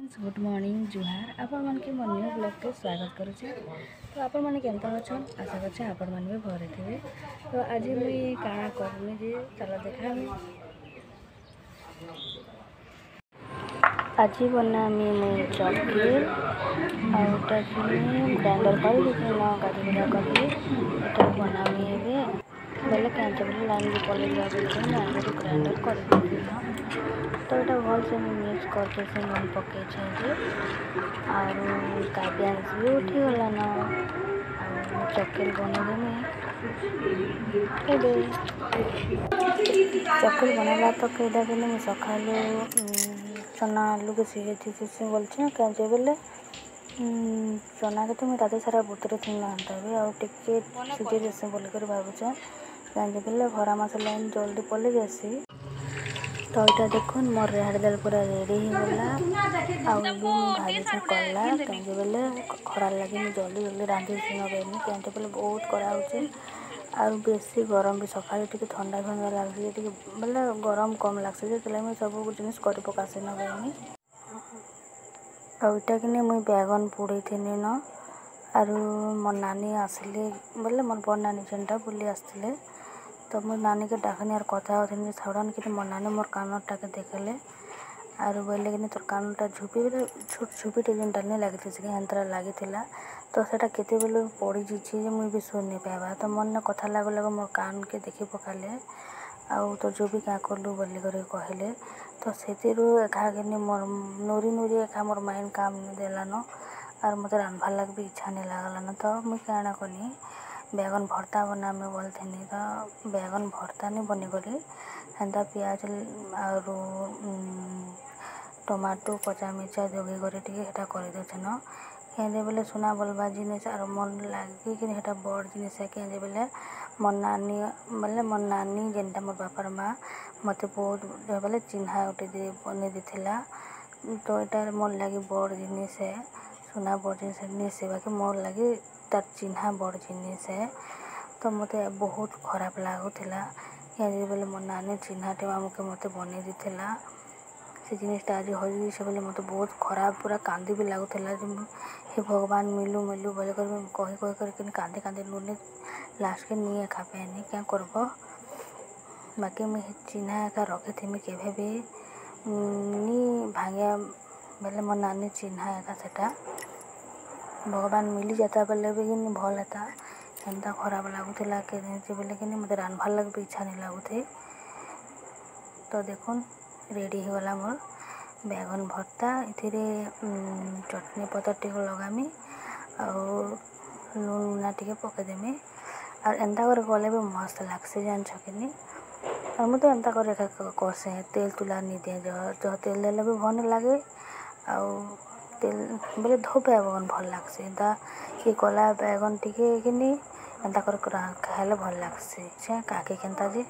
Friends good morning जुहार आपण मन के मन न्यू ब्लॉग के स्वागत करुचे। तो आपण माने केनता अछन आशा करछे आपण मन भी भरे थे। तो आज मुई काना करनी जे चला देखामी। आज बना मुई चॉकलेट आउटा कि ग्राइंडर कर दिना गाड़ी कर एटा बना मी एबे बेले कांचे बेले लाइन भी पले जा बिल्कुल ना ग्राइंडर कर दिना। तो ये भल से मिक्स करके से मन पके छे और काब्यांस भी उठी गला ना चक्केल बनेदेमी चक्केल बनाला तो कईदा बेले मुझे सका चना आलू के सीझे बोलछे कहे बेले चना के तो मुझे रात सारा बुतरे थी ना भी और टिके सीझे देसी बोलिक भावुचे कहे बेले भरा मास लाइन जल्दी पलि जासी। तो यहाँ देखो मोर रेहाड़ दाल पूरा रेडी हो गला आउ भी भाभी से कला कहीं बेले खरार लगे मुझे जल्दी जल्दी रांधि सीनी कहीं बेले बहुत करा और बेसी गरम भी सका ठंडा ठंडा लगे बोले गरम कम लगे मुझे सब जिन कर पकासी नगेनी आईटा कि मुई बैगन पोड़ी थी न और मोर नानी आसिले बोले मोर बड़ नानी जेनटा बुली आसते तो मोर नानी के डाकनी और कथा होती छड़न कि मोर नानी मोर कानटा के देखले और बोले कि तोर कानटा झुपी छोट झुपीटे जेनटा नहीं लगी थी हेन्तरा लगी तो सेटा केते बेले पड़ी जाइए मुई भी सुन नहीं पाइबा तो मन कथा लगू लगू मोर कान के देखी पकाले आउ तो जो भी क्या कलु बोली कहले तो से एखा के मोर नूरी नूरी एखा मोर माइंड काम नहीं देलान और मत रांधवार लग भी इच्छा नहीं लगलान। तो मुई क्या कनी बैगन भर्ता बना में बोलथी तो बैगन भर्ता नहीं बनी गली हेन्ता पियाज और टमाटो कचा मिर्चा जोगी कर करदेन कहे बेले सुना बोलबा जिनिस और मन लगे कि बड़ जिनिस है कहे बेले मोर नानी जेनटा मोर बापार माँ मत बहुत बोले चिन्हा उठे बनी देला तो यहाँ मोर लगे बड़ जिनिस है सुना बड़ जिनिस बाकी मोर लगे तार चिन्हा बड़ जिनिस है। तो मत बहुत खराब लगुला कहे बेले मोर नानी चिन्हाटे आमके मत बनी देला से जिनिसटा आज हो बोले मत बहुत खराब पूरा कांदी भी लगुला हे भगवान मिलू मिलू बोले कही कही कर कांदी कांदी नुने लास्ट के नहीं खा पाएनी क्या करब बाकी मुझे चिन्हा एका रखी थी केवे भी नी भांगिया बोले मोर नानी चिन्हा एका सेटा भगवान मिली जाता बोले भी भल था एंता खराब लगुला के बोले कि मत रांधवार लग भी इच्छा नहीं लगुथे। तो देखो रेडी हो गला मोर बैगन भर्ता इथिरे चटनी पतर टी लगामी और लुण ना टी पकईदेमी और एंता गले भी मस्त लगसे जानछ कि और मुझे एंता करसे तेल तुला नहीं दिए जो तेल देले भी भल लगे आउ तेल बोले धोपे बैगन भल लगसे एंता ये कला बैगन टी कि एंता कर खाइले भल लगसे काके केन्ता जे।